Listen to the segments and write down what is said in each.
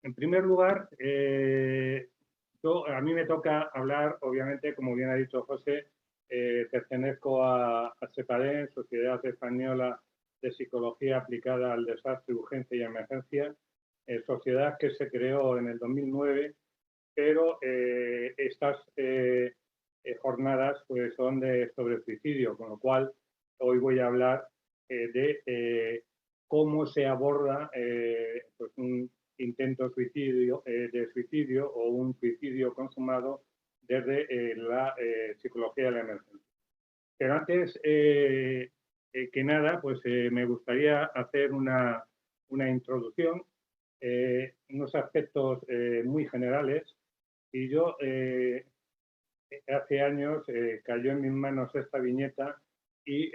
En primer lugar, a mí me toca hablar, obviamente, como bien ha dicho José, pertenezco a SEPADEM, Sociedad Española de Psicología Aplicada al Desastre, Urgencia y Emergencia, sociedad que se creó en el 2009, pero estas jornadas pues, son sobre suicidio, con lo cual hoy voy a hablar de cómo se aborda pues un intento de suicidio o un suicidio consumado desde la psicología de la emergencia. Pero antes que nada, pues me gustaría hacer una introducción, unos aspectos muy generales. Y yo hace años cayó en mis manos esta viñeta y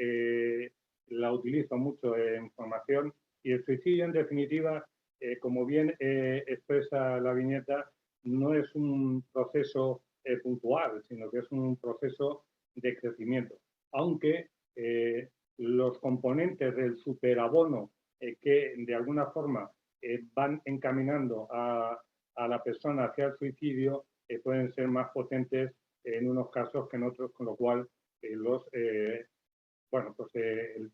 la utilizo mucho en formación. Y el suicidio, en definitiva, como bien expresa la viñeta, no es un proceso puntual, sino que es un proceso de crecimiento. Aunque los componentes del superabono que de alguna forma van encaminando a la persona hacia el suicidio pueden ser más potentes en unos casos que en otros, con lo cual el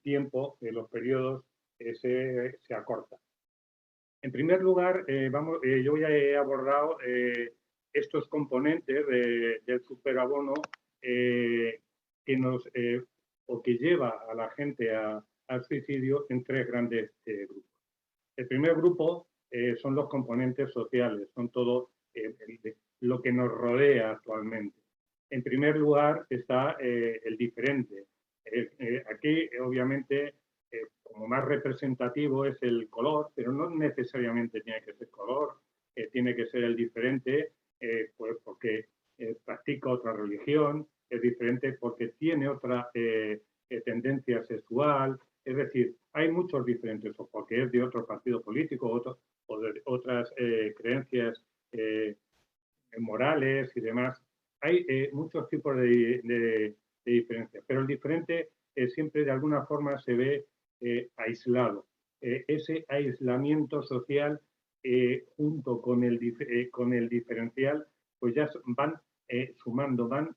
tiempo, los periodos se acorta. En primer lugar, yo ya he abordado estos componentes del superabono que o que lleva a la gente al suicidio en tres grandes grupos. El primer grupo son los componentes sociales, son todo lo que nos rodea actualmente. En primer lugar está el diferente. Aquí, obviamente, como más representativo es el color, pero no necesariamente tiene que ser color, tiene que ser el diferente, pues porque practica otra religión, es diferente porque tiene otra tendencia sexual, es decir, hay muchos diferentes, o porque es de otro partido político, o de otras creencias morales y demás. Hay muchos tipos de diferencias, pero el diferente siempre de alguna forma se ve aislado. Ese aislamiento social junto con el diferencial, pues ya van sumando, van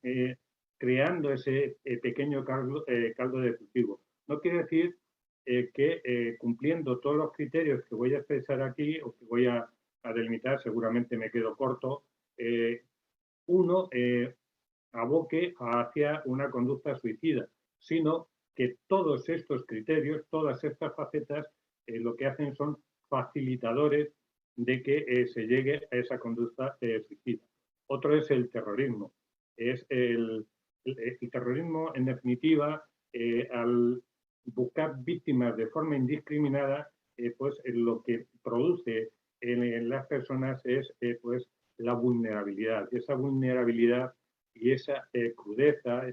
creando ese pequeño caldo de cultivo. No quiere decir que cumpliendo todos los criterios que voy a expresar aquí o que voy a delimitar, seguramente me quedo corto, uno aboque hacia una conducta suicida, sino que todos estos criterios, todas estas facetas, lo que hacen son facilitadores de que se llegue a esa conducta suicida. Otro es el terrorismo. Es el terrorismo, en definitiva, al buscar víctimas de forma indiscriminada, pues lo que produce en las personas es pues la vulnerabilidad. Y esa vulnerabilidad y esa crudeza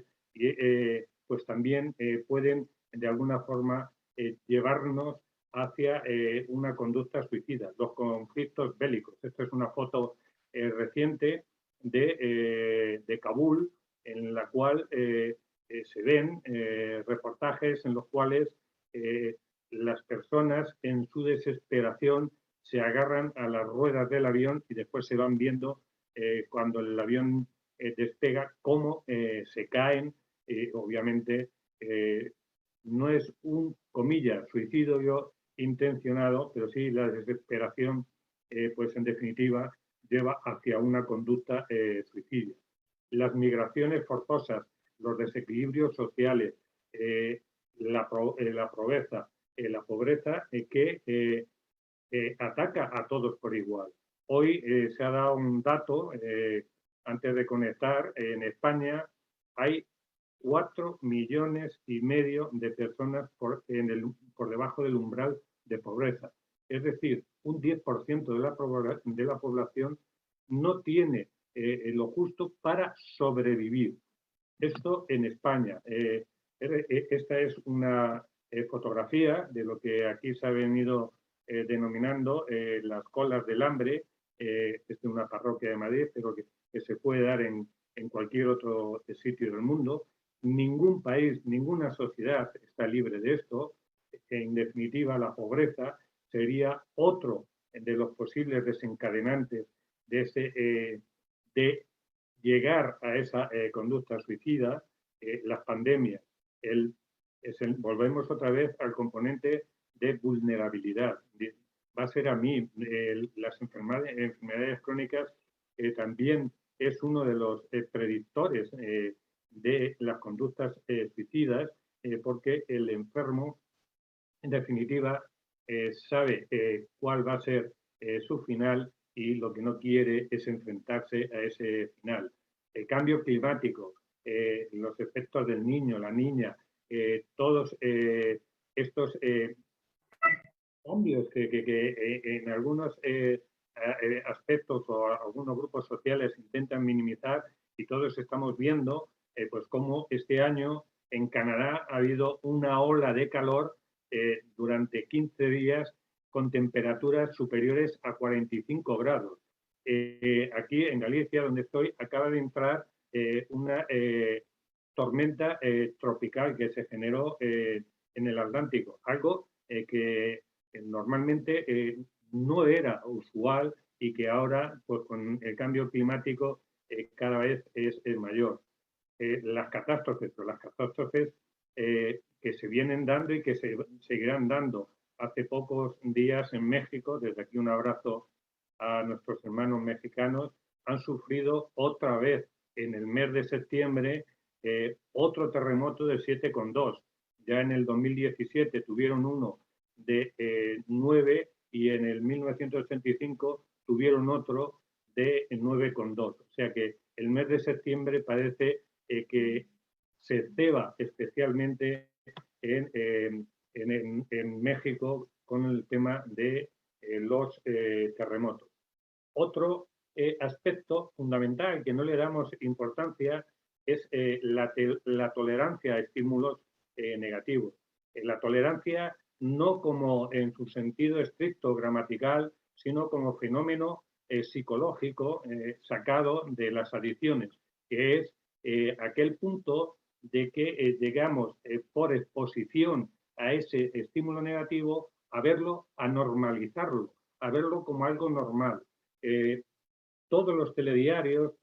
pues también pueden de alguna forma llevarnos hacia una conducta suicida. Los conflictos bélicos. Esta es una foto reciente de Kabul, en la cual se ven reportajes en los cuales las personas en su desesperación se agarran a las ruedas del avión y después se van viendo cuando el avión despega cómo se caen. Obviamente no es un, comillas, suicidio intencionado, pero sí la desesperación, pues en definitiva, lleva hacia una conducta suicida. Las migraciones forzosas, los desequilibrios sociales, la pobreza que ataca a todos por igual. Hoy se ha dado un dato, antes de conectar, en España hay 4,5 millones de personas por debajo del umbral de pobreza. Es decir, un 10% de la población no tiene lo justo para sobrevivir. Esto en España. Esta es una fotografía de lo que aquí se ha venido denominando las colas del hambre. Es de una parroquia de Madrid, pero que se puede dar en cualquier otro sitio del mundo. Ningún país, ninguna sociedad está libre de esto. En definitiva, la pobreza sería otro de los posibles desencadenantes de llegar a esa conducta suicida, las pandemias. Volvemos otra vez al componente de vulnerabilidad. Va a ser a mí, las enfermedades crónicas también es uno de los predictores de las conductas suicidas, porque el enfermo, en definitiva, sabe cuál va a ser su final y lo que no quiere es enfrentarse a ese final. El cambio climático, los efectos del niño, la niña, todos estos cambios que en algunos aspectos o algunos grupos sociales intentan minimizar, y todos estamos viendo pues cómo este año en Canadá ha habido una ola de calor durante 15 días con temperaturas superiores a 45 grados. Aquí en Galicia, donde estoy, acaba de entrar una tormenta tropical que se generó en el Atlántico, algo que normalmente no era usual y que ahora, pues con el cambio climático, cada vez es mayor. Las catástrofes que se vienen dando y que se seguirán dando. Hace pocos días en México, desde aquí un abrazo a nuestros hermanos mexicanos, han sufrido otra vez en el mes de septiembre otro terremoto de 7,2. Ya en el 2017 tuvieron uno de 9 y en el 1985 tuvieron otro de 9,2. O sea que el mes de septiembre parece que se ceba especialmente en México con el tema de los terremotos. Otro aspecto fundamental que no le damos importancia es la tolerancia a estímulos negativos. La tolerancia no como en su sentido estricto gramatical, sino como fenómeno psicológico sacado de las adicciones, que es aquel punto de que llegamos por exposición a ese estímulo negativo a verlo, a normalizarlo, a verlo como algo normal. Todos los telediarios,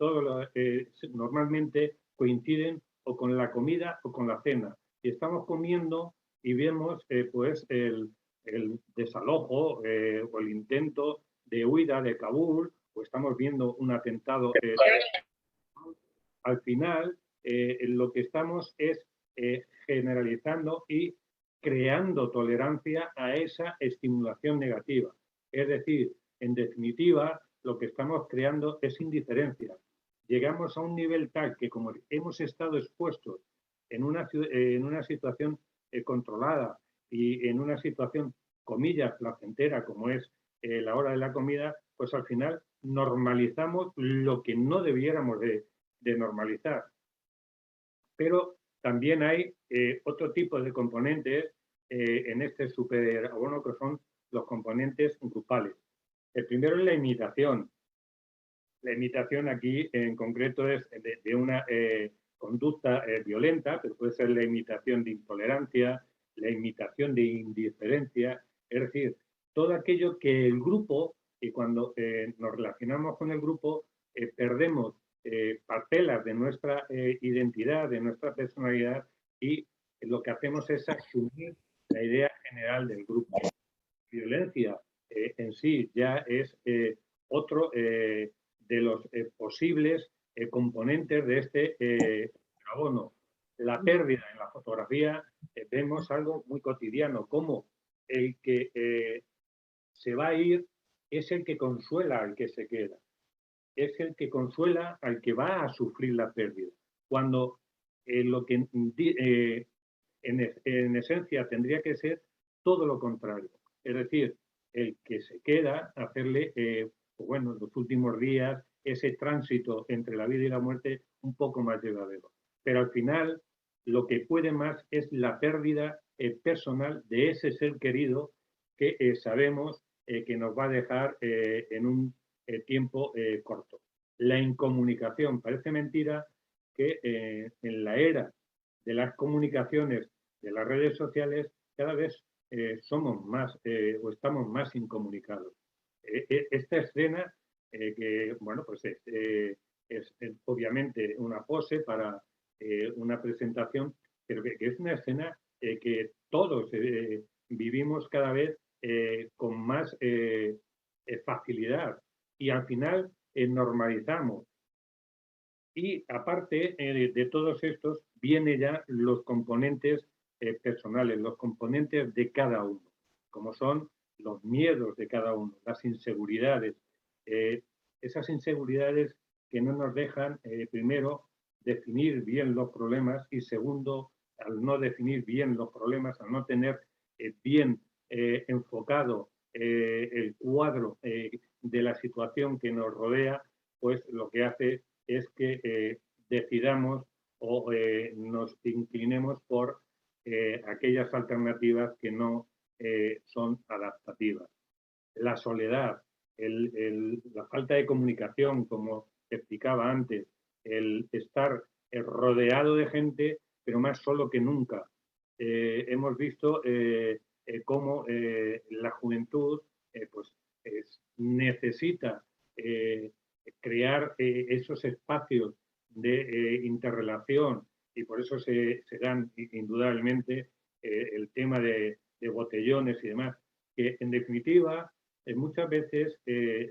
normalmente coinciden o con la comida o con la cena. Y estamos comiendo y vemos pues el desalojo o el intento de huida de Kabul, o estamos viendo un atentado. Al final, lo que estamos es generalizando y creando tolerancia a esa estimulación negativa. Es decir, en definitiva, lo que estamos creando es indiferencia. Llegamos a un nivel tal que como hemos estado expuestos en una situación controlada y en una situación, comillas, placentera, como es la hora de la comida, pues al final normalizamos lo que no debiéramos de normalizar. Pero también hay otro tipo de componentes en este superabono, que son los componentes grupales. El primero es la imitación. La imitación aquí en concreto es de una conducta violenta, pero puede ser la imitación de intolerancia, la imitación de indiferencia, es decir, todo aquello que el grupo, y cuando nos relacionamos con el grupo, perdemos parcelas de nuestra identidad, de nuestra personalidad, y lo que hacemos es asumir la idea general del grupo. La violencia en sí ya es otro de los posibles componentes de este abono. La pérdida en la fotografía, vemos algo muy cotidiano, como el que se va a ir es el que consuela al que se queda, es el que consuela al que va a sufrir la pérdida, cuando lo que en esencia tendría que ser todo lo contrario, es decir, el que se queda, hacerle, pues bueno, en los últimos días, ese tránsito entre la vida y la muerte un poco más llevadero. Pero al final, lo que puede más es la pérdida personal de ese ser querido que sabemos que nos va a dejar en un tiempo corto. La incomunicación, parece mentira que en la era de las comunicaciones, de las redes sociales, cada vez somos más o estamos más incomunicados. Esta escena, que bueno, pues es obviamente una pose para una presentación, pero que es una escena que todos vivimos cada vez con más facilidad y al final normalizamos. Y aparte de todos estos, vienen ya los componentes personales, los componentes de cada uno, como son los miedos de cada uno, las inseguridades, eh, esas inseguridades que no nos dejan, primero, definir bien los problemas y segundo, al no definir bien los problemas, al no tener bien enfocado el cuadro de la situación que nos rodea, pues lo que hace es que decidamos o nos inclinemos por aquellas alternativas que no son adaptativas. La soledad, la falta de comunicación, como explicaba antes, el estar rodeado de gente, pero más solo que nunca. Hemos visto cómo la juventud pues, necesita crear esos espacios de interrelación y por eso se dan indudablemente el tema de botellones y demás, que en definitiva muchas veces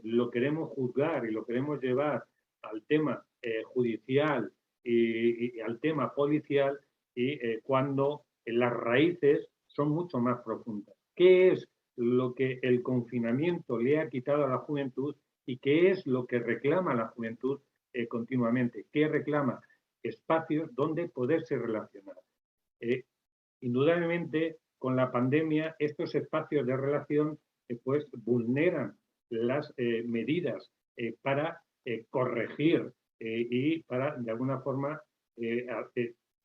lo queremos juzgar y lo queremos llevar al tema judicial y al tema policial y cuando las raíces son mucho más profundas. ¿Qué es lo que el confinamiento le ha quitado a la juventud y qué es lo que reclama la juventud continuamente? ¿Qué reclama? Espacios donde poderse relacionar. Indudablemente, con la pandemia, estos espacios de relación pues vulneran las medidas para corregir y para, de alguna forma,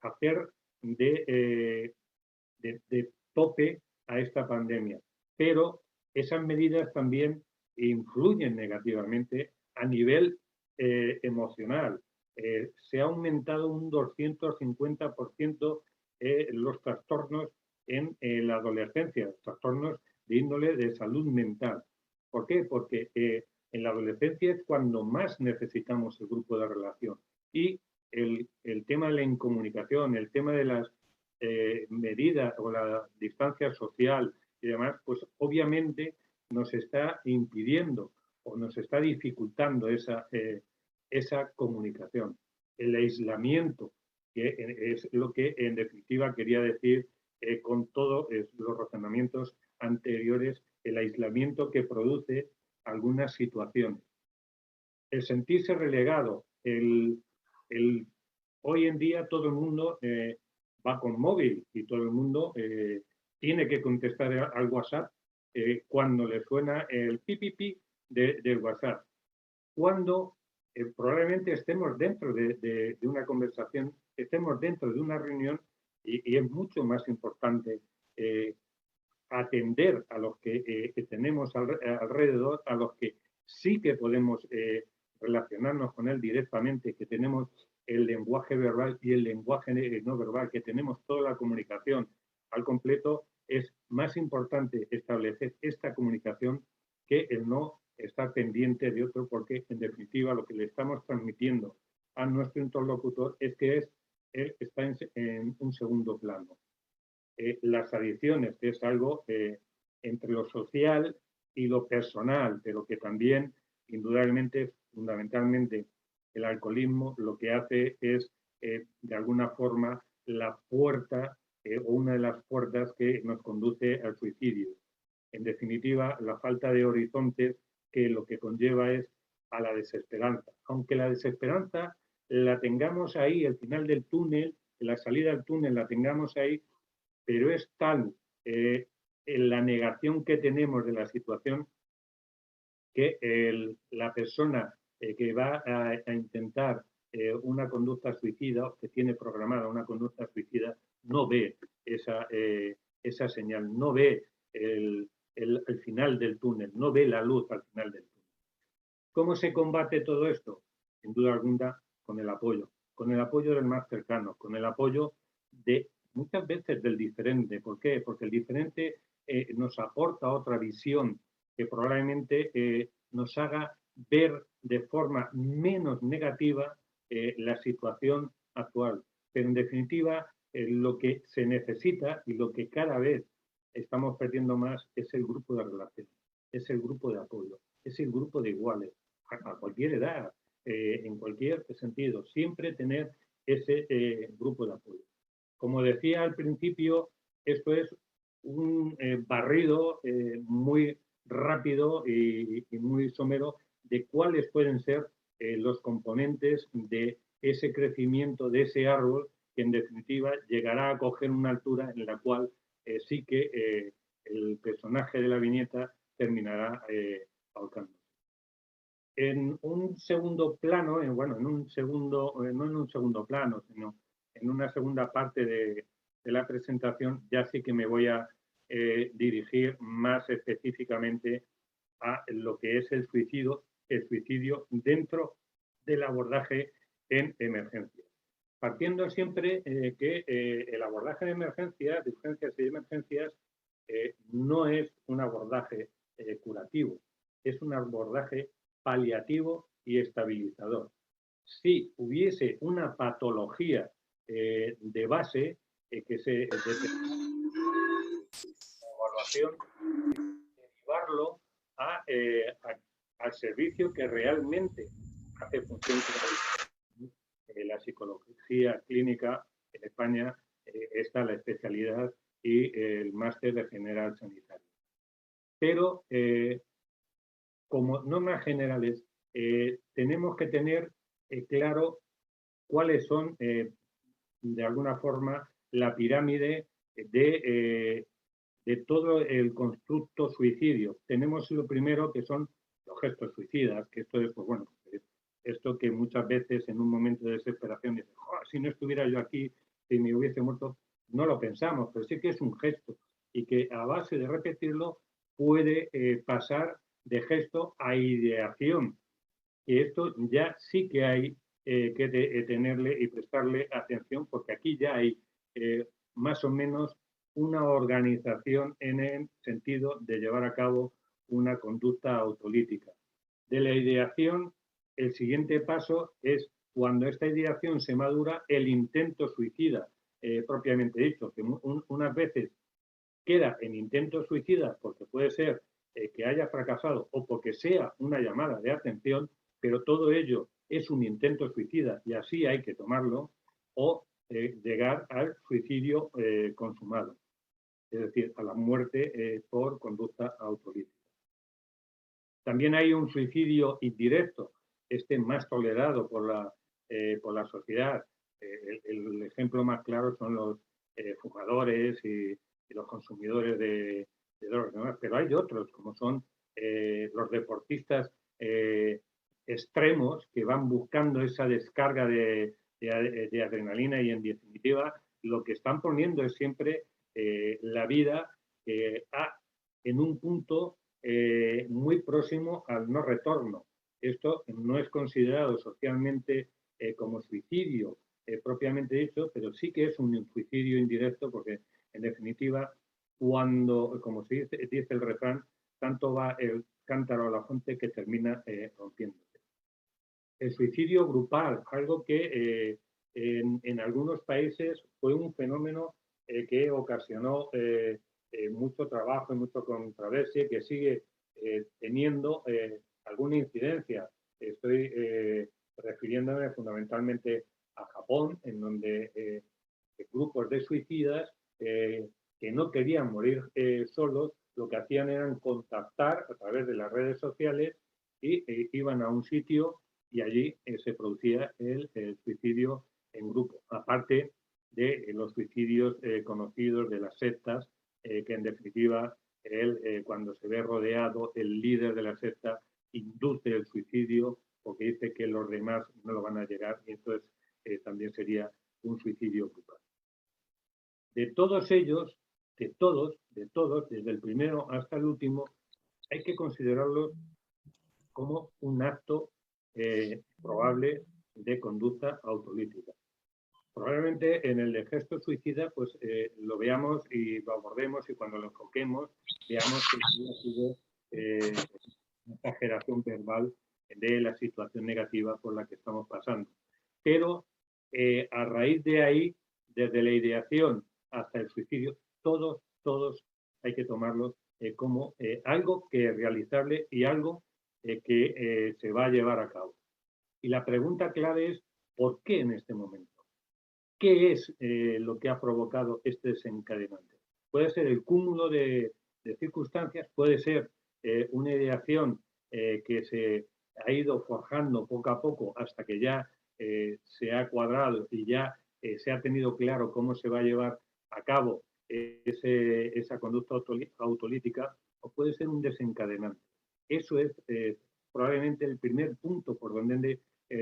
hacer de tope a esta pandemia. Pero esas medidas también influyen negativamente a nivel emocional. Se ha aumentado un 250% los trastornos en la adolescencia, trastornos de índole de salud mental. ¿Por qué? Porque en la adolescencia es cuando más necesitamos el grupo de relación. Y el tema de la incomunicación, el tema de las medidas o la distancia social y demás, pues obviamente nos está impidiendo o nos está dificultando esa comunicación. El aislamiento, que es lo que en definitiva quería decir con todos los razonamientos anteriores, el aislamiento que produce algunas situaciones. El sentirse relegado, hoy en día todo el mundo va con móvil y todo el mundo tiene que contestar al WhatsApp cuando le suena el pipipi del WhatsApp. Cuando probablemente estemos dentro de una conversación, estemos dentro de una reunión y es mucho más importante atender a los que tenemos alrededor, a los que sí que podemos relacionarnos con él directamente, que tenemos el lenguaje verbal y el lenguaje no verbal, que tenemos toda la comunicación al completo, es más importante establecer esta comunicación que el no estar pendiente de otro, porque en definitiva lo que le estamos transmitiendo a nuestro interlocutor es que él está en un segundo plano. Las adicciones, que es algo entre lo social y lo personal, pero que también, indudablemente, fundamentalmente, el alcoholismo lo que hace es, de alguna forma, la puerta o una de las puertas que nos conduce al suicidio. En definitiva, la falta de horizontes que lo que conlleva es a la desesperanza. Aunque la desesperanza la tengamos ahí, el final del túnel, la salida del túnel la tengamos ahí, pero es tal en la negación que tenemos de la situación que la persona que va a intentar una conducta suicida, o que tiene programada una conducta suicida, no ve esa señal, no ve el final del túnel, no ve la luz al final del túnel. ¿Cómo se combate todo esto? Sin duda alguna, con el apoyo del más cercano, con el apoyo de muchas veces del diferente. ¿Por qué? Porque el diferente nos aporta otra visión que probablemente nos haga ver de forma menos negativa la situación actual. Pero en definitiva, lo que se necesita y lo que cada vez estamos perdiendo más es el grupo de relación, es el grupo de apoyo, es el grupo de iguales, a cualquier edad, en cualquier sentido, siempre tener ese grupo de apoyo. Como decía al principio, esto es un barrido muy rápido y muy somero de cuáles pueden ser los componentes de ese crecimiento, de ese árbol, que en definitiva llegará a coger una altura en la cual sí que el personaje de la viñeta terminará ahorcándose. En un segundo plano, bueno, en un segundo, no en un segundo plano, sino en una segunda parte de la presentación, ya sí que me voy a dirigir más específicamente a lo que es el suicidio dentro del abordaje en emergencia. Partiendo siempre que el abordaje de emergencias, de urgencias y de emergencias, no es un abordaje curativo, es un abordaje paliativo y estabilizador. Si hubiese una patología de base que se evaluación, derivarlo al servicio que realmente hace función. La psicología clínica en España está la especialidad y el máster de general sanitario. Pero como normas generales, tenemos que tener claro cuáles son, de alguna forma, la pirámide de todo el constructo suicidio. Tenemos lo primero, que son los gestos suicidas, que esto es, pues bueno, esto que muchas veces en un momento de desesperación dices, oh, si no estuviera yo aquí, si me hubiese muerto, no lo pensamos, pero sí que es un gesto y que a base de repetirlo puede pasar de gesto a ideación. Y esto ya sí que hay que tenerle y prestarle atención, porque aquí ya hay más o menos una organización en el sentido de llevar a cabo una conducta autolítica. De la ideación, el siguiente paso es, cuando esta ideación se madura, el intento suicida, propiamente dicho, que unas veces queda en intento suicida porque puede ser que haya fracasado o porque sea una llamada de atención, pero todo ello es un intento suicida y así hay que tomarlo, o llegar al suicidio consumado, es decir, a la muerte por conducta autolítica. También hay un suicidio indirecto, este más tolerado por la sociedad. El ejemplo más claro son los fumadores y los consumidores de drogas, ¿no? Pero hay otros, como son los deportistas extremos, que van buscando esa descarga de adrenalina, y en definitiva lo que están poniendo es siempre la vida en un punto muy próximo al no retorno. Esto no es considerado socialmente como suicidio propiamente dicho, pero sí que es un suicidio indirecto, porque en definitiva, cuando, como se dice el refrán, tanto va el cántaro a la fuente que termina rompiéndose. El suicidio grupal, algo que en algunos países fue un fenómeno que ocasionó mucho trabajo y mucha controversia, que sigue teniendo alguna incidencia. Estoy refiriéndome fundamentalmente a Japón, en donde grupos de suicidas que no querían morir solos, lo que hacían era contactar a través de las redes sociales y iban a un sitio y allí se producía el suicidio en grupo, aparte de los suicidios conocidos de las sectas, que en definitiva cuando se ve rodeado, el líder de la secta induce el suicidio porque dice que los demás no lo van a llegar, y entonces también sería un suicidio grupal. De todos ellos, de todos, desde el primero hasta el último, hay que considerarlos como un acto probable de conducta autolítica. Probablemente en el de gesto suicida pues lo veamos y lo abordemos, y cuando lo enfoquemos veamos que ha sido una exageración verbal de la situación negativa por la que estamos pasando. Pero a raíz de ahí, desde la ideación hasta el suicidio, todos hay que tomarlos como algo que es realizable y algo que se va a llevar a cabo. Y la pregunta clave es, ¿por qué en este momento? ¿Qué es lo que ha provocado este desencadenante? Puede ser el cúmulo de circunstancias, puede ser una ideación que se ha ido forjando poco a poco hasta que ya se ha cuadrado y ya se ha tenido claro cómo se va a llevar a cabo esa conducta autolítica, o puede ser un desencadenante. Eso es probablemente el primer punto por donde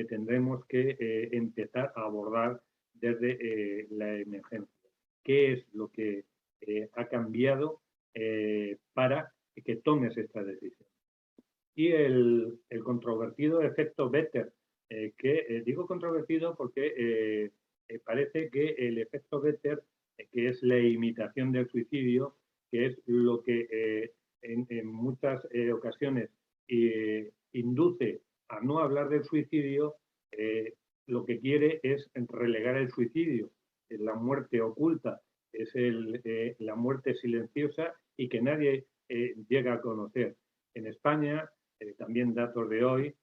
tendremos que empezar a abordar desde la emergencia. ¿Qué es lo que ha cambiado para que tomes esta decisión? Y el controvertido efecto Better, que digo controvertido porque parece que el efecto Better, que es la imitación del suicidio, que es lo que en muchas ocasiones induce a no hablar del suicidio, lo que quiere es relegar el suicidio, es la muerte oculta, es la muerte silenciosa y que nadie llega a conocer. En España, también datos de hoy,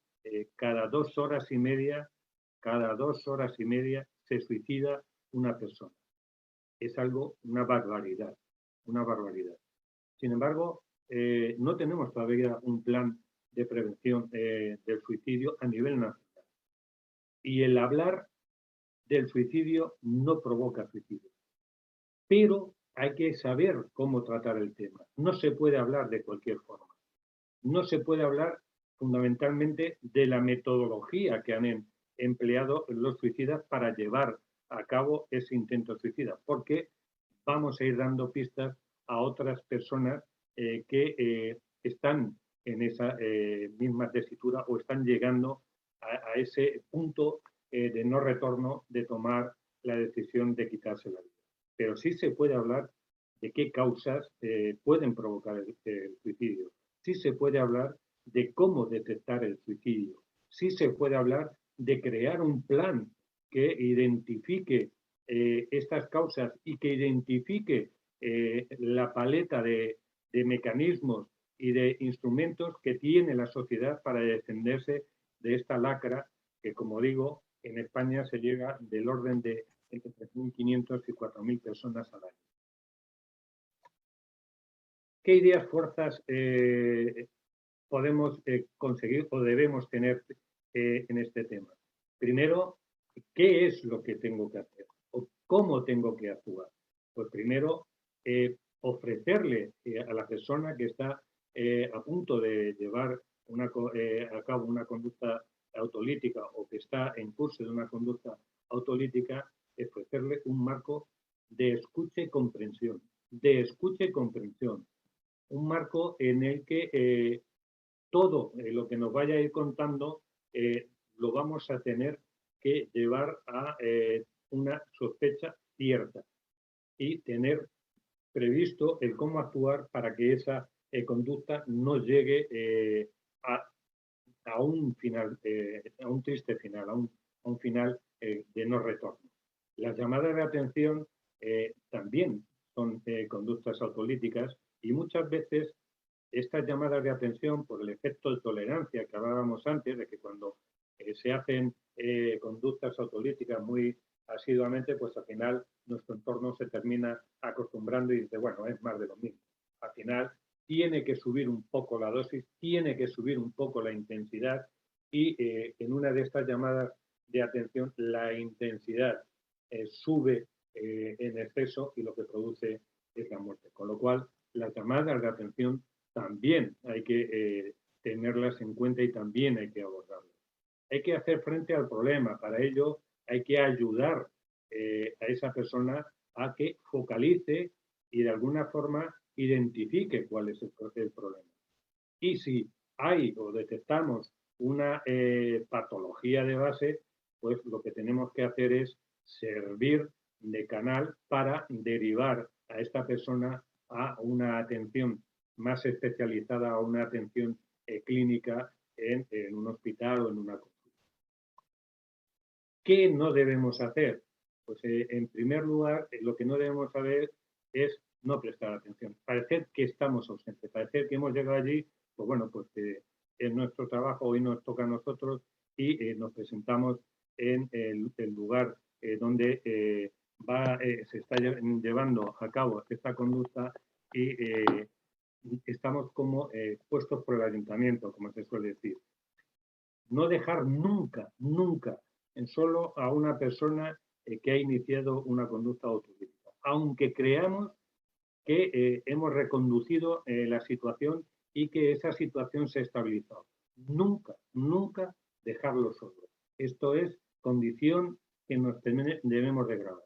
cada 2 horas y media se suicida una persona. Es algo, una barbaridad. Sin embargo, no tenemos todavía un plan de prevención del suicidio a nivel nacional. Y el hablar del suicidio no provoca suicidio. Pero hay que saber cómo tratar el tema. No se puede hablar de cualquier forma. No se puede hablar fundamentalmente de la metodología que han empleado los suicidas para llevar a cabo ese intento suicida, porque vamos a ir dando pistas a otras personas que están en esa misma tesitura o están llegando a ese punto de no retorno de tomar la decisión de quitarse la vida. Pero sí se puede hablar de qué causas pueden provocar el suicidio. Sí se puede hablar de cómo detectar el suicidio. Sí se puede hablar de crear un plan que identifique estas causas y que identifique la paleta de mecanismos y de instrumentos que tiene la sociedad para defenderse de esta lacra que, como digo, en España se llega del orden de entre 3.500 y 4.000 personas al año. ¿Qué ideas, fuerzas podemos conseguir o debemos tener en este tema? Primero, ¿qué es lo que tengo que hacer? ¿O cómo tengo que actuar? Pues primero, ofrecerle a la persona que está a punto de llevar a cabo una conducta autolítica o que está en curso de una conducta autolítica, ofrecerle un marco de escucha y comprensión. Un marco en el que todo lo que nos vaya a ir contando lo vamos a tener que llevar a una sospecha cierta y tener previsto el cómo actuar para que esa conducta no llegue a un final, a un triste final, a un final de no retorno. Las llamadas de atención también son conductas autolíticas y muchas veces estas llamadas de atención, por el efecto de tolerancia que hablábamos antes, de que cuando se hacen conductas autolíticas muy asiduamente, pues al final nuestro entorno se termina acostumbrando y dice, bueno, es más de lo mismo. Al final tiene que subir un poco la dosis, tiene que subir un poco la intensidad y en una de estas llamadas de atención la intensidad sube en exceso y lo que produce es la muerte. Con lo cual, las llamadas de atención también hay que tenerlas en cuenta y también hay que abordarlas. Hay que hacer frente al problema. Para ello hay que ayudar a esa persona a que focalice y de alguna forma identifique cuál es el problema. Y si hay o detectamos una patología de base, pues lo que tenemos que hacer es servir de canal para derivar a esta persona a una atención más especializada a una atención clínica en un hospital o en una consulta. ¿Qué no debemos hacer? Pues en primer lugar, lo que no debemos hacer es no prestar atención. Parecer que estamos ausentes, parecer que hemos llegado allí, pues bueno, pues es nuestro trabajo, hoy nos toca a nosotros y nos presentamos en el lugar donde se está llevando a cabo esta conducta y estamos como puestos por el ayuntamiento, como se suele decir. No dejar nunca, nunca en solo a una persona que ha iniciado una conducta autocrítica, aunque creamos que hemos reconducido la situación y que esa situación se ha estabilizado. Nunca, nunca dejarlo solo. Esto es condición que nos debemos de grabar.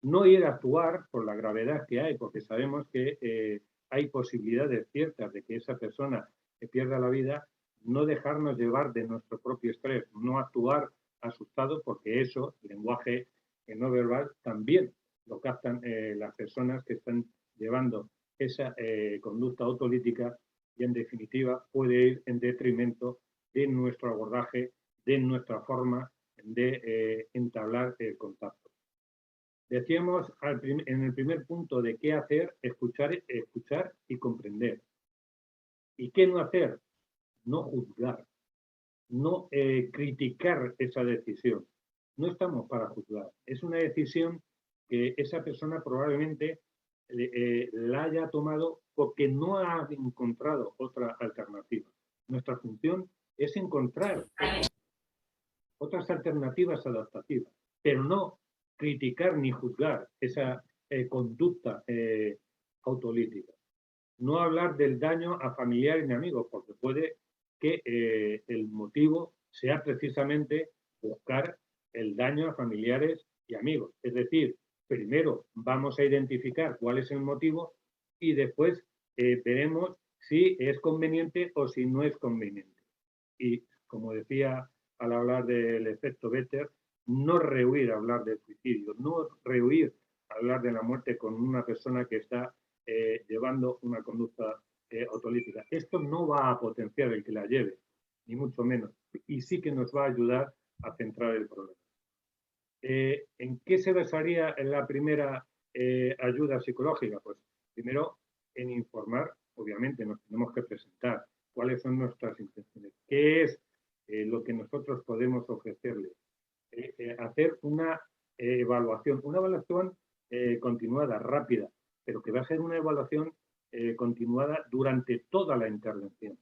No ir a actuar por la gravedad que hay, porque sabemos que hay posibilidades ciertas de que esa persona pierda la vida, no dejarnos llevar de nuestro propio estrés, no actuar asustado, porque eso, el lenguaje no verbal, también lo captan las personas que están llevando esa conducta autolítica y, en definitiva, puede ir en detrimento de nuestro abordaje, de nuestra forma de entablar el contacto. Decíamos en el primer punto de qué hacer, escuchar y comprender. ¿Y qué no hacer? No juzgar, no criticar esa decisión. No estamos para juzgar. Es una decisión que esa persona probablemente la haya tomado porque no ha encontrado otra alternativa. Nuestra función es encontrar otras alternativas adaptativas, pero no criticar ni juzgar esa conducta autolítica. No hablar del daño a familiares ni amigos, porque puede que el motivo sea precisamente buscar el daño a familiares y amigos. Es decir, primero vamos a identificar cuál es el motivo y después veremos si es conveniente o si no es conveniente. Y como decía al hablar del efecto Better, no rehuir a hablar del suicidio, no rehuir a hablar de la muerte con una persona que está llevando una conducta autolítica. Esto no va a potenciar el que la lleve, ni mucho menos, y sí que nos va a ayudar a centrar el problema. ¿En qué se basaría en la primera ayuda psicológica? Pues primero en informar, obviamente nos tenemos que presentar cuáles son nuestras intenciones, qué es lo que nosotros podemos ofrecerle, hacer una evaluación continuada, rápida, pero que va a ser una evaluación continuada durante toda la intervención,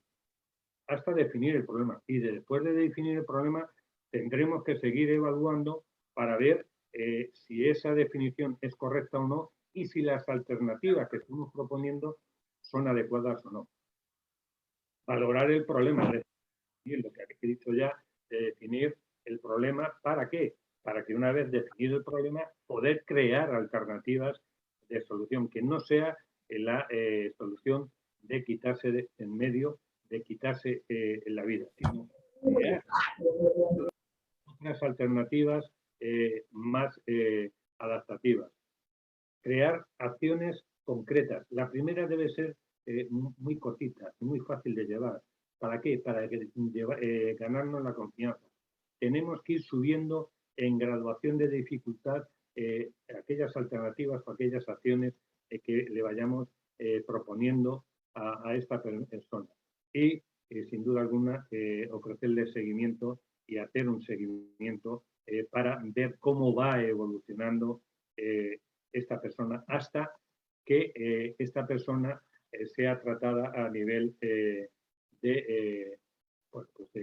hasta definir el problema. Y después de definir el problema, tendremos que seguir evaluando para ver si esa definición es correcta o no y si las alternativas que estamos proponiendo son adecuadas o no. Valorar el problema, lo que he dicho ya, definir el problema, ¿para qué? Para que una vez definido el problema, poder crear alternativas de solución, que no sea la solución de quitarse en medio, de quitarse la vida, sino crear otras alternativas más adaptativas. Crear acciones concretas. La primera debe ser muy cortita, muy fácil de llevar. ¿Para qué? Para ganarnos la confianza. Tenemos que ir subiendo en graduación de dificultad aquellas alternativas o aquellas acciones que le vayamos proponiendo a esta persona. Y, sin duda alguna, ofrecerle seguimiento y hacer un seguimiento para ver cómo va evolucionando esta persona hasta que esta persona sea tratada a nivel de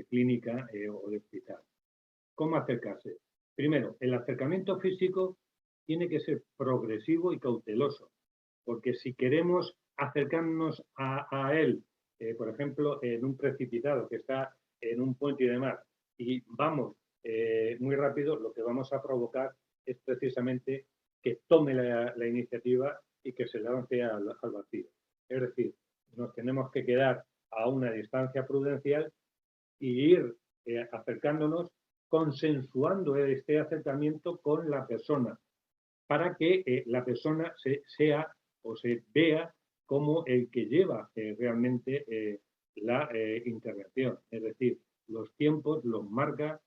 clínica o de hospital. ¿Cómo acercarse? Primero, el acercamiento físico tiene que ser progresivo y cauteloso, porque si queremos acercarnos a él, por ejemplo, en un precipitado que está en un puente y demás, y vamos muy rápido, lo que vamos a provocar es precisamente que tome la iniciativa y que se lance al vacío. Es decir, nos tenemos que quedar a una distancia prudencial y ir acercándonos, consensuando este acercamiento con la persona, para que la persona se vea como el que lleva realmente la intervención. Es decir, los tiempos los marca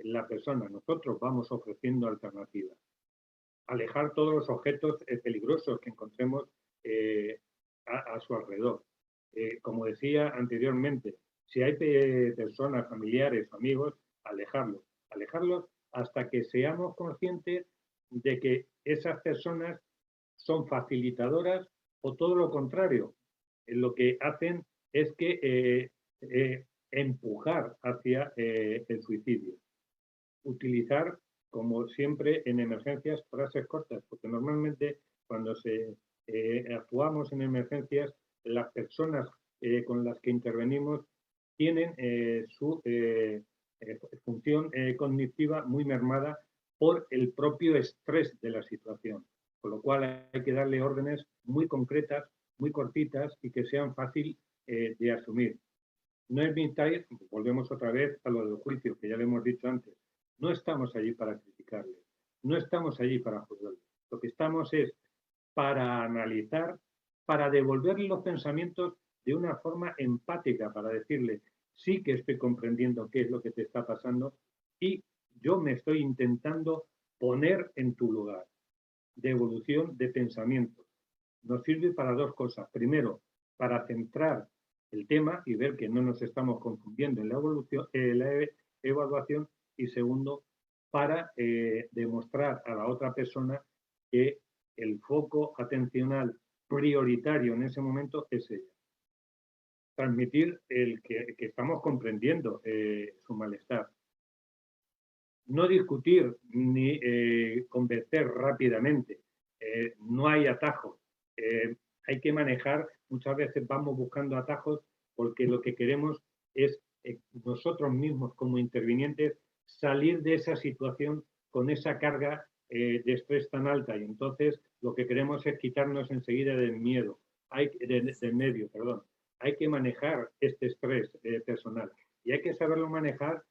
la persona. Nosotros vamos ofreciendo alternativas. Alejar todos los objetos peligrosos que encontremos a su alrededor. Como decía anteriormente, si hay personas, familiares, amigos, alejarlos. Alejarlos hasta que seamos conscientes de que esas personas son facilitadoras o todo lo contrario. Lo que hacen es que empujar hacia el suicidio. Utilizar, como siempre en emergencias, frases cortas, porque normalmente cuando actuamos en emergencias, las personas con las que intervenimos tienen su función cognitiva muy mermada por el propio estrés de la situación, con lo cual hay que darle órdenes muy concretas, muy cortitas y que sean fácil de asumir. No admitáis, volvemos otra vez a lo del juicio, que ya lo hemos dicho antes, no estamos allí para criticarle, no estamos allí para juzgarle. Lo que estamos es para analizar, para devolverle los pensamientos de una forma empática, para decirle, sí que estoy comprendiendo qué es lo que te está pasando y yo me estoy intentando poner en tu lugar. Devolución de pensamientos. Nos sirve para dos cosas. Primero, para centrar el tema y ver que no nos estamos confundiendo en la evaluación, y segundo, para demostrar a la otra persona que el foco atencional prioritario en ese momento es ella. Transmitir que estamos comprendiendo su malestar. No discutir ni convencer rápidamente. No hay atajos. Hay que manejar, muchas veces vamos buscando atajos porque lo que queremos es nosotros mismos como intervinientes salir de esa situación con esa carga de estrés tan alta y entonces lo que queremos es quitarnos enseguida del miedo, del medio, perdón. Hay que manejar este estrés personal y hay que saberlo manejar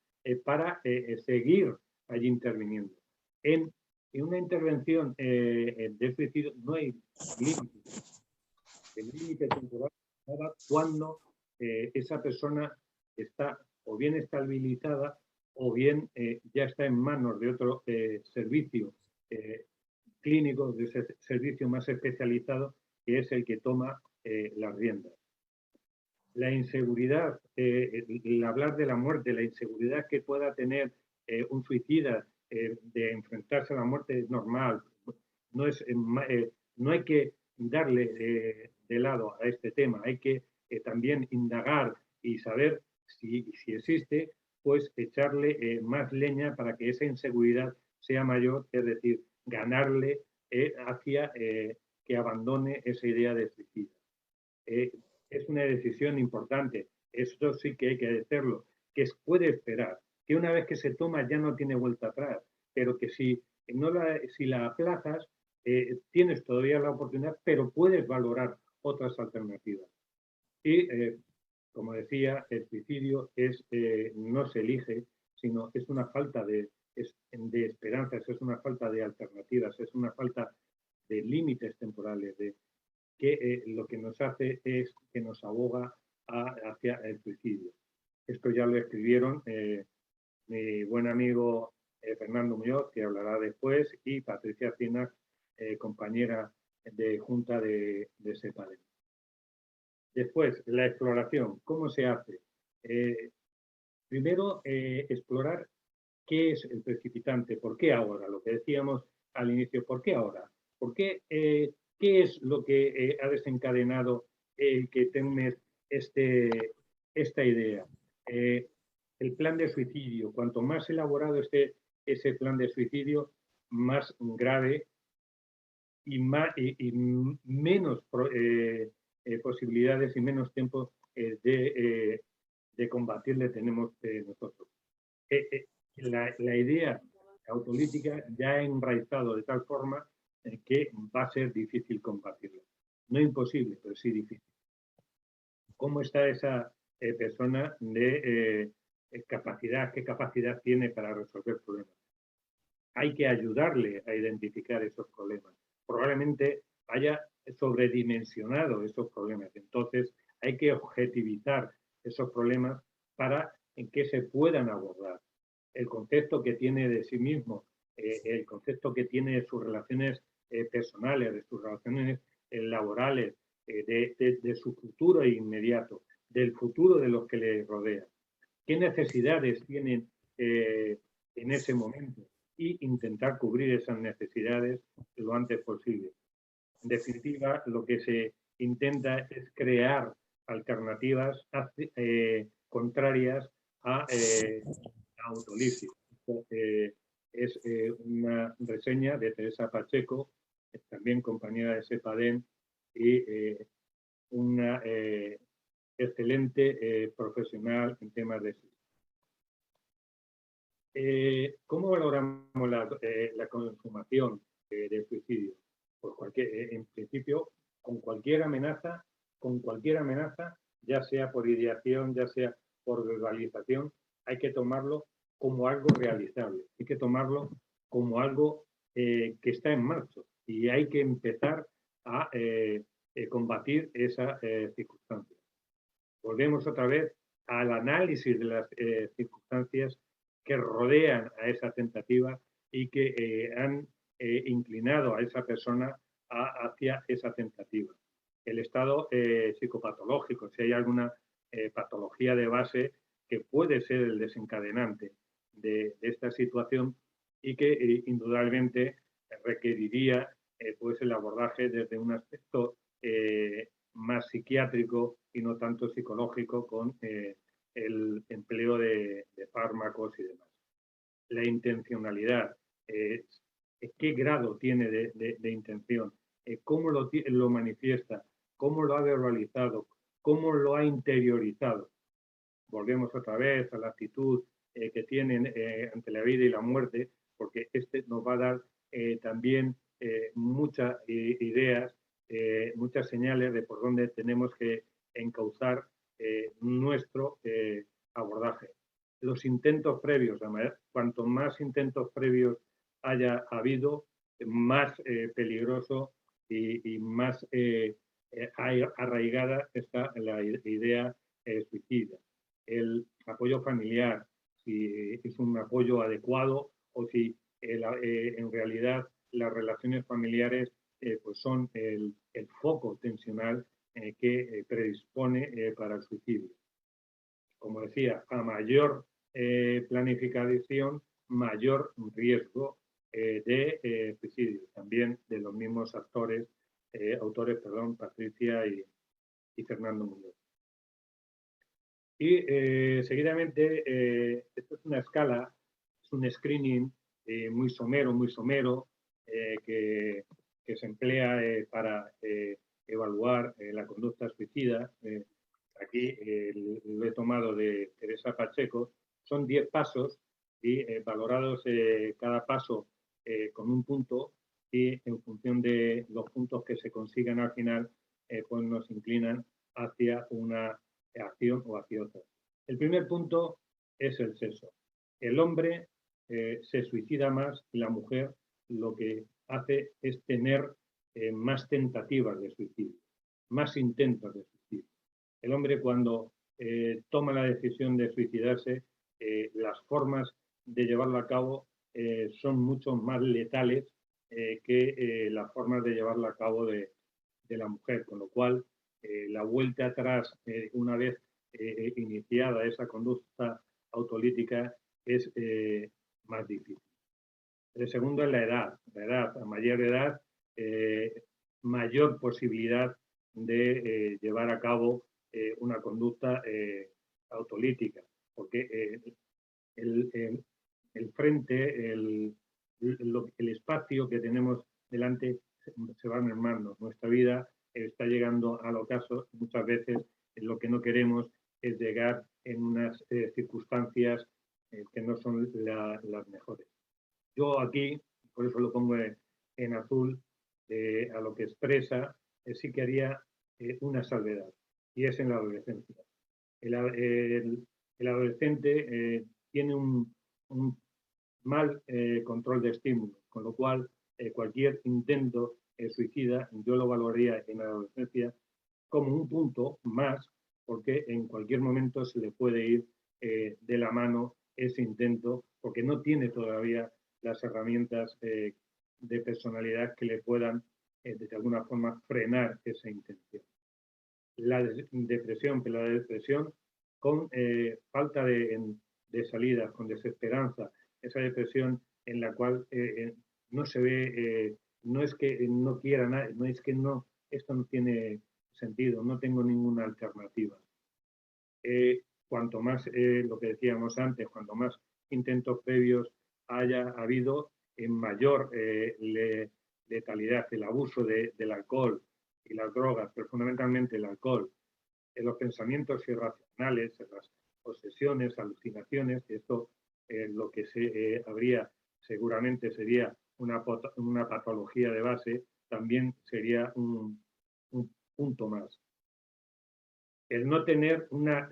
para seguir allí interviniendo. En una intervención de suicidio no hay límites. El límite temporal es cuando esa persona está o bien estabilizada o bien ya está en manos de otro servicio clínico, de ese servicio más especializado, que es el que toma las riendas. La inseguridad, el hablar de la muerte, la inseguridad que pueda tener un suicida de enfrentarse a la muerte es normal. No hay que darle de lado a este tema, hay que también indagar y saber si existe, pues echarle más leña para que esa inseguridad sea mayor, es decir, ganarle hacia que abandone esa idea de suicidio. Es una decisión importante, esto sí que hay que decirlo, que puede esperar, que una vez que se toma ya no tiene vuelta atrás, pero que si la aplazas, tienes todavía la oportunidad, pero puedes valorar otras alternativas. Y, como decía, el suicidio no se elige, sino es una falta de esperanzas, es una falta de alternativas, es una falta de límites temporales, que lo que nos hace es que nos aboga hacia el suicidio. Esto ya lo escribieron mi buen amigo Fernando Muñoz, que hablará después, y Patricia Cinas, compañera de junta de SEPADEM. Después, la exploración. ¿Cómo se hace? Primero, explorar qué es el precipitante, por qué ahora, lo que decíamos al inicio, ¿por qué ahora? ¿Por qué, qué es lo que ha desencadenado el que tengas esta idea? El plan de suicidio. Cuanto más elaborado esté ese plan de suicidio, más grave y menos posibilidades y menos tiempo de combatirle tenemos nosotros. La idea autolítica ya ha enraizado de tal forma que va a ser difícil combatirla. No imposible, pero sí difícil. ¿Cómo está esa persona de capacidad? ¿Qué capacidad tiene para resolver problemas? Hay que ayudarle a identificar esos problemas. Probablemente haya sobredimensionado esos problemas. Entonces, hay que objetivizar esos problemas para en que se puedan abordar. El concepto que tiene de sí mismo, el concepto que tiene de sus relaciones personales, de sus relaciones laborales, de su futuro inmediato, del futuro de los que le rodean. ¿Qué necesidades tienen en ese momento? Y intentar cubrir esas necesidades lo antes posible. En definitiva, lo que se intenta es crear alternativas contrarias a autolisis. Es una reseña de Teresa Pacheco, también compañera de SEPADEN, y una excelente profesional en temas de suicidio. ¿Cómo valoramos la consumación del suicidio? Pues en principio, con cualquier amenaza, ya sea por ideación, ya sea por verbalización, hay que tomarlo como algo realizable, hay que tomarlo como algo que está en marcha y hay que empezar a combatir esa circunstancia. Volvemos otra vez al análisis de las circunstancias que rodean a esa tentativa y que han inclinado a esa persona hacia esa tentativa. El estado psicopatológico, si hay alguna patología de base que puede ser el desencadenante de esta situación y que indudablemente requeriría pues el abordaje desde un aspecto más psiquiátrico y no tanto psicológico con el empleo de fármacos y demás. La intencionalidad, ¿qué grado tiene de intención? ¿Cómo lo manifiesta? ¿Cómo lo ha verbalizado? ¿Cómo lo ha interiorizado? Volvemos otra vez a la actitud que tienen ante la vida y la muerte, porque este nos va a dar también muchas ideas, muchas señales de por dónde tenemos que encauzar nuestro abordaje. Los intentos previos, cuanto más intentos previos haya habido, más peligroso y más arraigada está la idea suicida. El apoyo familiar, si es un apoyo adecuado o si en realidad las relaciones familiares pues son el foco tensional que predispone para el suicidio. Como decía, a mayor planificación, mayor riesgo de suicidio. También de los mismos autores, Patricia y Fernando Muñoz. Y seguidamente, esto es una escala, es un screening muy somero, que se emplea para evaluar la conducta suicida. Aquí lo he tomado de Teresa Pacheco. Son 10 pasos y valorados cada paso con un punto y en función de los puntos que se consigan al final, pues nos inclinan hacia una acción o hacia otra. El primer punto es el sexo. El hombre se suicida más y la mujer lo que hace es tener más tentativas de suicidio, más intentos de suicidio. El hombre cuando toma la decisión de suicidarse, las formas de llevarlo a cabo son mucho más letales que las formas de llevarlo a cabo de la mujer, con lo cual la vuelta atrás, una vez iniciada esa conducta autolítica, es más difícil. El segundo es la edad. A mayor edad, mayor posibilidad de llevar a cabo una conducta autolítica, porque el frente, el espacio que tenemos delante se va mermando. Nuestra vida está llegando al ocaso. Muchas veces lo que no queremos es llegar en unas circunstancias que no son las mejores. Yo aquí, por eso lo pongo en azul, a lo que expresa, sí que haría una salvedad, y es en la adolescencia. El adolescente tiene un mal control de estímulos, con lo cual cualquier intento suicida, yo lo valoraría en la adolescencia como un punto más, porque en cualquier momento se le puede ir de la mano ese intento, porque no tiene todavía las herramientas de personalidad que le puedan, de alguna forma, frenar esa intención. La depresión, pero la depresión con falta de salida, con desesperanza, esa depresión en la cual no se ve, no es que no quiera nada, no es que no, esto no tiene sentido, no tengo ninguna alternativa. Cuanto más, lo que decíamos antes, cuanto más intentos previos haya habido, en mayor letalidad, el abuso del alcohol y las drogas, pero fundamentalmente el alcohol, en los pensamientos irracionales, en las obsesiones, alucinaciones, y esto lo que habría seguramente sería una patología de base, también sería un punto más. El no tener una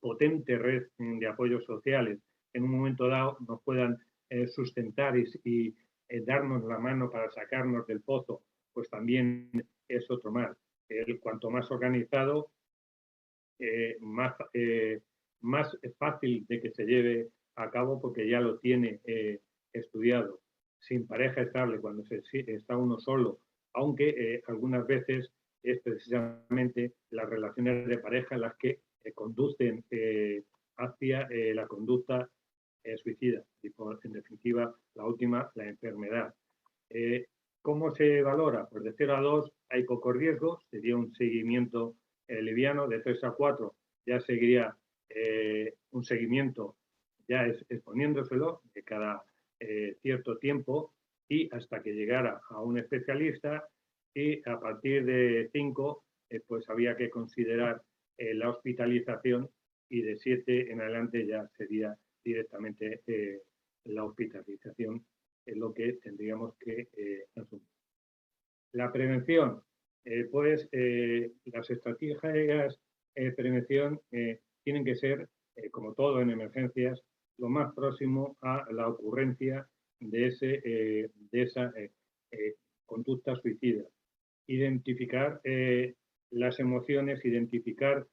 potente red de apoyos sociales en un momento dado nos puedan sustentar y darnos la mano para sacarnos del pozo, pues también es otro más. Cuanto más organizado, más fácil de que se lleve a cabo porque ya lo tiene estudiado. Sin pareja estable, cuando está uno solo, aunque algunas veces es precisamente las relaciones de pareja las que conducen hacia la conducta suicida y, en definitiva, la última, la enfermedad. ¿Cómo se valora? Pues de 0 a 2 hay poco riesgo, sería un seguimiento liviano. De 3 a 4 ya seguiría un seguimiento ya exponiéndoselo de cada cierto tiempo y hasta que llegara a un especialista, y a partir de 5 pues había que considerar la hospitalización, y de 7 en adelante ya sería directamente la hospitalización, es lo que tendríamos que asumir. La prevención, pues las estrategias de prevención tienen que ser, como todo en emergencias, lo más próximo a la ocurrencia de esa conducta suicida. Identificar las emociones, identificar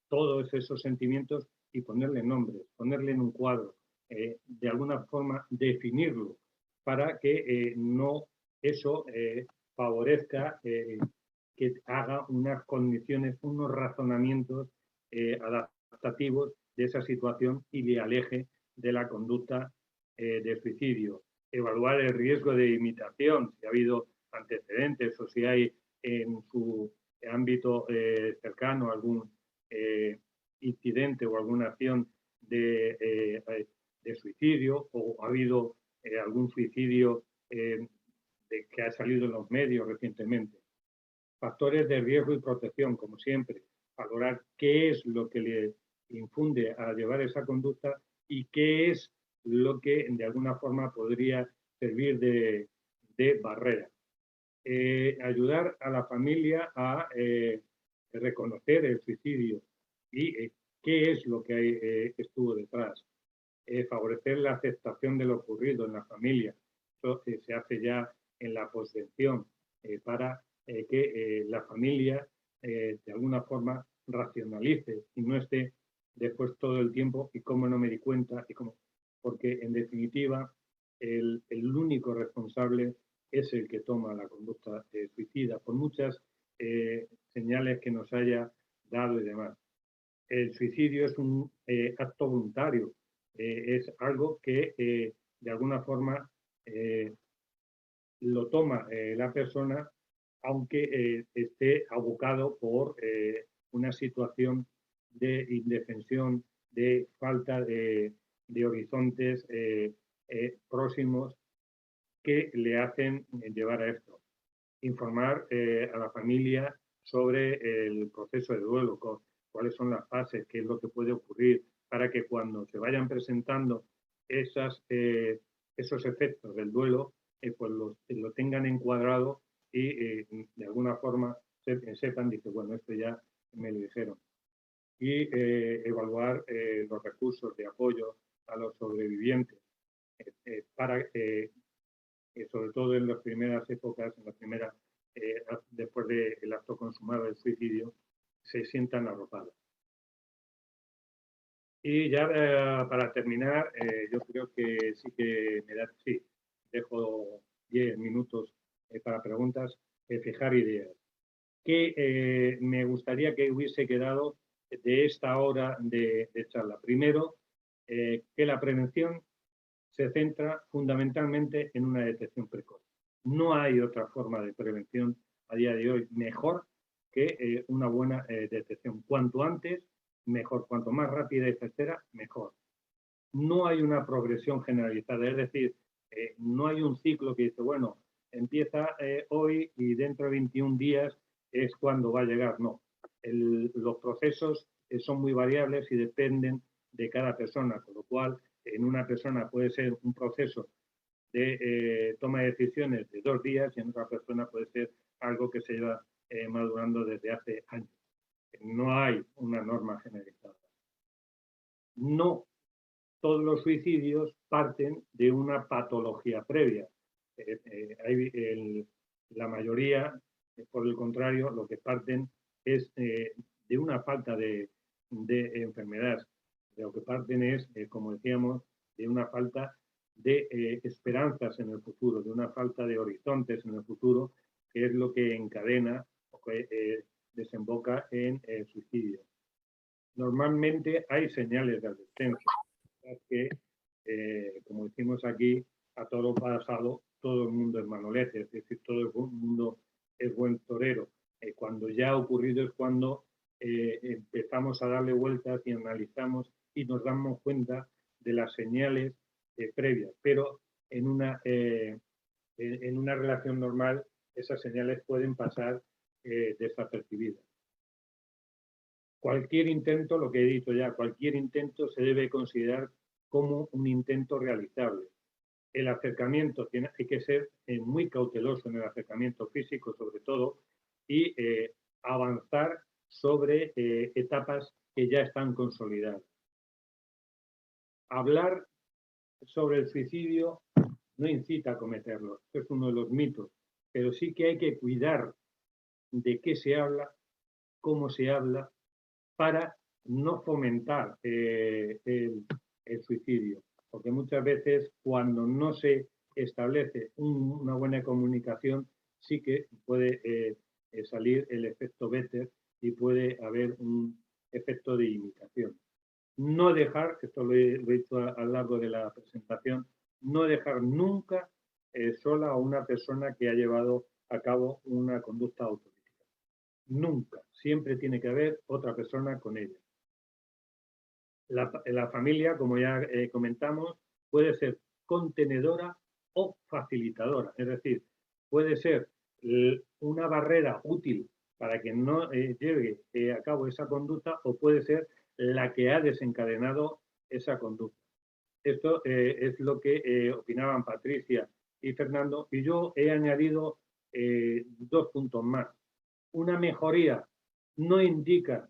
todos esos sentimientos y ponerle nombres, ponerle en un cuadro, de alguna forma definirlo para que no eso favorezca que haga unas condiciones, unos razonamientos adaptativos de esa situación y le aleje de la conducta de suicidio. Evaluar el riesgo de imitación, si ha habido antecedentes o si hay en su ámbito cercano algún incidente o alguna acción de suicidio, o ha habido algún suicidio que ha salido en los medios recientemente. Factores de riesgo y protección, como siempre, valorar qué es lo que le infunde a llevar esa conducta y qué es lo que de alguna forma podría servir de barrera. Ayudar a la familia a reconocer el suicidio y qué es lo que estuvo detrás. Favorecer la aceptación de lo ocurrido en la familia. Eso se hace ya en la posvención para que la familia de alguna forma racionalice y no esté después todo el tiempo y cómo no me di cuenta, porque en definitiva el único responsable es el que toma la conducta suicida, por muchas señales que nos haya dado y demás. El suicidio es un acto voluntario, es algo que de alguna forma lo toma la persona, aunque esté abocado por una situación de indefensión, de falta de horizontes próximos que le hacen llevar a esto. Informar a la familia sobre el proceso de duelo, cuáles son las fases, qué es lo que puede ocurrir, para que cuando se vayan presentando esos efectos del duelo, pues lo tengan encuadrado y de alguna forma sepan, dice, bueno, esto ya me lo dijeron. Y evaluar los recursos de apoyo a los sobrevivientes para sobre todo en las primeras épocas, después del acto consumado del suicidio, se sientan arropadas. Y ya para terminar, yo creo que sí que dejo 10 minutos para preguntas, fijar ideas. ¿Qué me gustaría que hubiese quedado de esta hora de charla? Primero, que la prevención se centra fundamentalmente en una detección precoz. No hay otra forma de prevención a día de hoy mejor que una buena detección. Cuanto antes, mejor. Cuanto más rápida y certera, mejor. No hay una progresión generalizada, es decir, no hay un ciclo que dice, bueno, empieza hoy y dentro de 21 días es cuando va a llegar. No, los procesos son muy variables y dependen de cada persona, con lo cual en una persona puede ser un proceso de toma de decisiones de 2 días y en otra persona puede ser algo que se lleva madurando desde hace años. No hay una norma generalizada. No todos los suicidios parten de una patología previa. La mayoría, por el contrario, lo que parten es de una falta de enfermedad. Lo que parten es, como decíamos, de una falta de esperanzas en el futuro, de una falta de horizontes en el futuro, que es lo que encadena o que desemboca en el suicidio. Normalmente hay señales de advertencia que, como decimos aquí, a toro pasado todo el mundo es manolete, es decir, todo el mundo es buen torero. Cuando ya ha ocurrido es cuando empezamos a darle vueltas y analizamos y nos damos cuenta de las señales previas, pero en una relación normal esas señales pueden pasar desapercibidas. Cualquier intento, lo que he dicho ya, cualquier intento se debe considerar como un intento realizable. El acercamiento, hay que ser muy cauteloso en el acercamiento físico sobre todo y avanzar sobre etapas que ya están consolidadas. Hablar sobre el suicidio no incita a cometerlo, eso es uno de los mitos, pero sí que hay que cuidar de qué se habla, cómo se habla, para no fomentar el suicidio, porque muchas veces cuando no se establece una buena comunicación sí que puede salir el efecto Better y puede haber un efecto de imitación. No dejar, esto lo he dicho a lo largo de la presentación, no dejar nunca sola a una persona que ha llevado a cabo una conducta autoritaria. Nunca, siempre tiene que haber otra persona con ella. La familia, como ya comentamos, puede ser contenedora o facilitadora, es decir, puede ser una barrera útil para que no lleve a cabo esa conducta o puede ser la que ha desencadenado esa conducta. Esto es lo que opinaban Patricia y Fernando, y yo he añadido 2 puntos más. Una mejoría no indica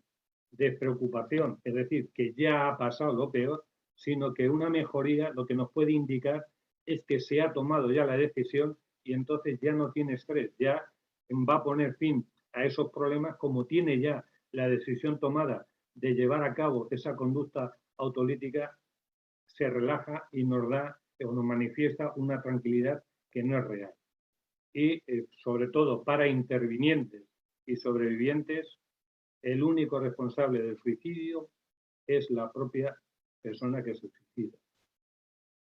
despreocupación, es decir, que ya ha pasado lo peor, sino que una mejoría lo que nos puede indicar es que se ha tomado ya la decisión y entonces ya no tiene estrés, ya va a poner fin a esos problemas como tiene ya la decisión tomada de llevar a cabo esa conducta autolítica, se relaja y nos da o nos manifiesta una tranquilidad que no es real. Y sobre todo para intervinientes y sobrevivientes, el único responsable del suicidio es la propia persona que se suicida.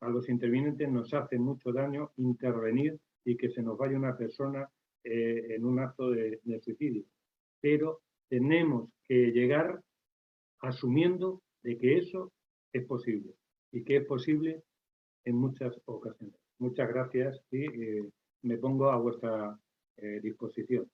A los intervinientes nos hace mucho daño intervenir y que se nos vaya una persona en un acto de suicidio. Pero tenemos que llegar asumiendo de que eso es posible y que es posible en muchas ocasiones. Muchas gracias y me pongo a vuestra disposición.